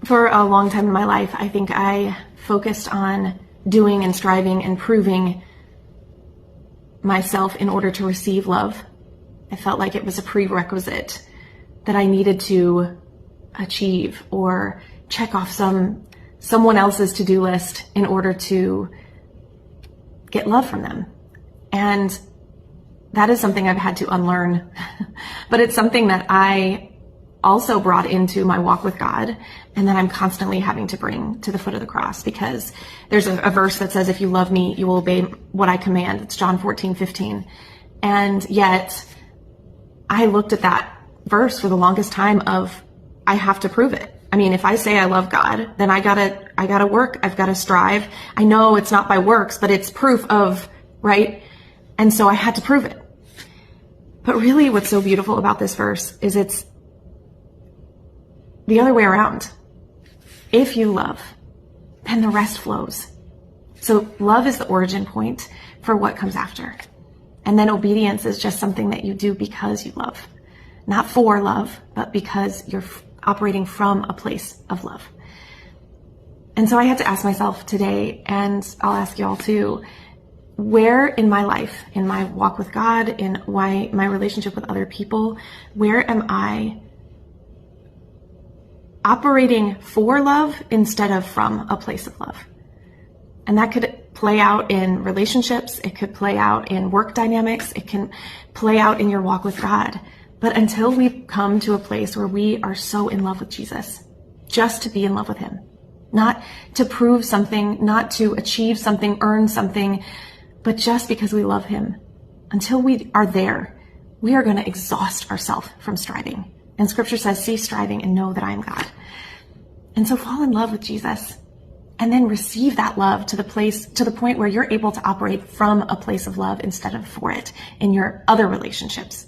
For a long time in my life, I think I focused on doing and striving and proving myself in order to receive love. I felt like it was a prerequisite that I needed to achieve or check off someone else's to-do list in order to get love from them. And that is something I've had to unlearn, but it's something that I also brought into my walk with God, and that I'm constantly having to bring to the foot of the cross, because there's a verse that says, if you love me, you will obey what I command. It's John 14:15. And yet I looked at that verse for the longest time of, I have to prove it. I mean, if I say I love God, then I gotta work. I've got to strive. I know it's not by works, but it's proof of, right? And so I had to prove it. But really what's so beautiful about this verse is it's the other way around. If you love, then the rest flows. So love is the origin point for what comes after. And then obedience is just something that you do because you love. Not for love, but because you're operating from a place of love. And so I had to ask myself today, and I'll ask you all too, where in my life, in my walk with God, in my relationship with other people, where am I operating for love instead of from a place of love? And that could play out in relationships. It could play out in work dynamics. It can play out in your walk with God. But until we come to a place where we are so in love with Jesus, just to be in love with him, not to prove something, not to achieve something, earn something, but just because we love him, until we are there, we are going to exhaust ourselves from striving. And scripture says, cease striving and know that I am God. And so fall in love with Jesus, and then receive that love to the point where you're able to operate from a place of love instead of for it in your other relationships.